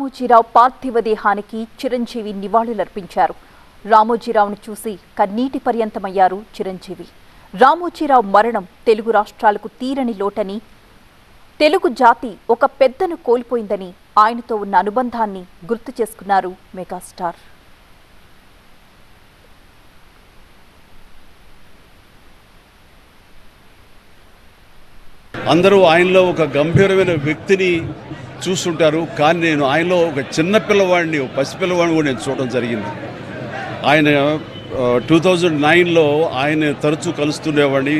రామోజీరావు పార్థివ దేహానికి చిరంజీవి నివాళులర్పించారు. రామోజీరావును చూసి కన్నీటి పర్యంతమయ్యారు చిరంజీవి. రామోజీరావు మరణం తెలుగు రాష్ట్రాలకు తీరని లోటని, తెలుగు జాతి ఒక పెద్దను కోల్పోయిందని ఆయనతో ఉన్న అనుబంధాన్ని గుర్తు చేసుకున్నారు మెగాస్టార్. అందరూ ఆయనలో ఒక గంభీరమైన వ్యక్తిని చూస్తుంటారు, కానీ నేను ఆయనలో ఒక చిన్న పిల్లవాడిని, పసిపిల్లవాడిని కూడా నేను చూడడం జరిగింది. ఆయన 2009లో ఆయన తరచూ కలుస్తుండేవాడిని.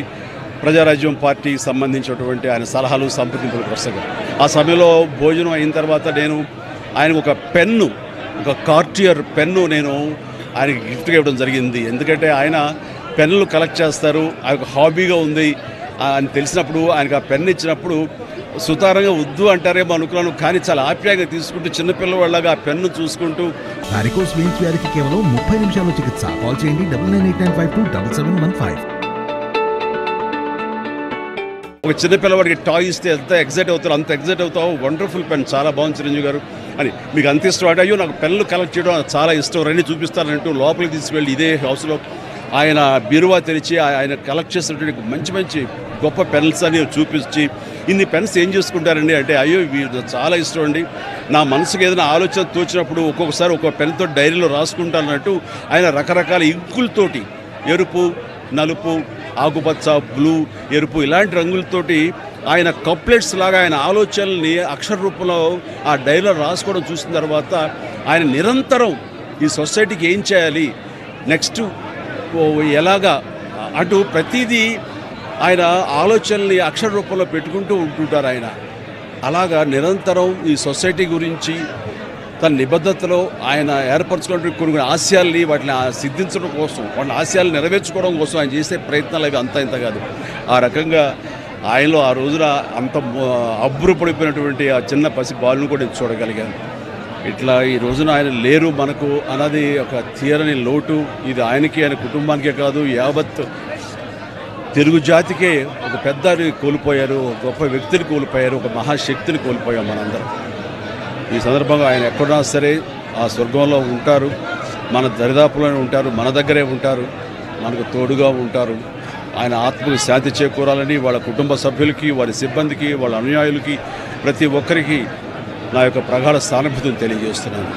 ప్రజారాజ్యం పార్టీకి సంబంధించినటువంటి ఆయన సలహాలు సంప్రదింపుల కోసంగా. ఆ సమయంలో భోజనం అయిన తర్వాత నేను ఆయన ఒక పెన్ను, ఒక కార్టియర్ పెన్ను నేను ఆయనకి గిఫ్ట్గా ఇవ్వడం జరిగింది. ఎందుకంటే ఆయన పెన్నులు కలెక్ట్ చేస్తారు, ఆయన హాబీగా ఉంది అని తెలిసినప్పుడు ఆయనకు ఆ పెన్ను ఇచ్చినప్పుడు సుతారంగా వద్దు అంటారేమో అనుకున్నాను, కానీ చాలా ఆప్యాయంగా తీసుకుంటూ చిన్నపిల్లవాళ్ళగా ఆ పెన్ను చూసుకుంటూ. వారికోస్ వెయిన్స్ వ్యాధికి కేవలం 30 నిమిషాల్లో చికిత్స. కాల్ చేయండి 9989527715. ఒక చిన్నపిల్లవాడికి టాయ్ ఇస్తే ఎంత ఎగ్జైట్ అవుతారో అంత ఎగ్జైట్ అవుతావు. వండర్ఫుల్ పెన్, చాలా బాగుంది చిరంజీవి గారు అని. మీకు అంత ఇష్టం అంటే, అయ్యో నాకు పెన్నులు కలెక్ట్ చేయడం చాలా ఇష్టం, రండి చూపిస్తానంటూ లోపలికి తీసుకువెళ్ళి ఇదే హౌస్లో ఆయన బీరువా తెరిచి ఆయన కలెక్ట్ చేసినటువంటి మంచి మంచి గొప్ప పెన్స్ అని చూపించి, ఇన్ని పెన్స్ ఏం చేసుకుంటారండి అంటే, అయ్యో ఇవి చాలా ఇష్టం అండి, నా మనసుకు ఏదైనా ఆలోచన తోచినప్పుడు ఒక్కొక్కసారి ఒక్కొక్క పెన్తో డైరీలో రాసుకుంటానన్నట్టు ఆయన రకరకాల ఇంకులతోటి, ఎరుపు, నలుపు, ఆకుపచ్చ, బ్లూ, ఎరుపు ఇలాంటి రంగులతోటి ఆయన కప్లెట్స్ లాగా ఆయన ఆలోచనల్ని అక్షర రూపంలో ఆ డైరీలో రాసుకోవడం చూసిన తర్వాత ఆయన నిరంతరం ఈ సొసైటీకి ఏం చేయాలి, నెక్స్ట్ ఎలాగా అటు ప్రతిదీ ఆయన ఆలోచనల్ని అక్షర రూపంలో పెట్టుకుంటూ ఉంటుంటారు. ఆయన అలాగా నిరంతరం ఈ సొసైటీ గురించి తన నిబద్ధతలో ఆయన ఏర్పరచుకున్న కొన్ని ఆశయాల్ని వాటిని సిద్ధించడం కోసం, వాటిని ఆశయాలు నెరవేర్చుకోవడం కోసం ఆయన చేసే ప్రయత్నాలు అవి అంతా ఇంత కాదు. ఆ రకంగా ఆయనలో ఆ రోజున అంత అబ్బురపడిపోయినటువంటి ఆ చిన్న పసి బాలును కూడా నేను చూడగలిగాను. ఇట్లా ఈ రోజున ఆయన లేరు మనకు అన్నది ఒక తీరని లోటు. ఇది ఆయనకి, ఆయన కుటుంబానికే కాదు, యావత్ తెలుగు జాతికే ఒక పెద్దని కోల్పోయారు, గొప్ప వ్యక్తిని కోల్పోయారు, ఒక మహాశక్తిని కోల్పోయాం మనందరం. ఈ సందర్భంగా ఆయన ఎక్కడున్నా సరే ఆ స్వర్గంలో ఉంటారు, మన దరిదాపులోనే ఉంటారు, మన దగ్గరే ఉంటారు, మనకు తోడుగా ఉంటారు. ఆయన ఆత్మకు శాంతి చేకూరాలని వాళ్ళ కుటుంబ సభ్యులకి, వారి సిబ్బందికి, వాళ్ళ అనుయాయులకి, ప్రతి ఒక్కరికి నా యొక్క ప్రగాఢ సానుభూతిని తెలియజేస్తున్నాను.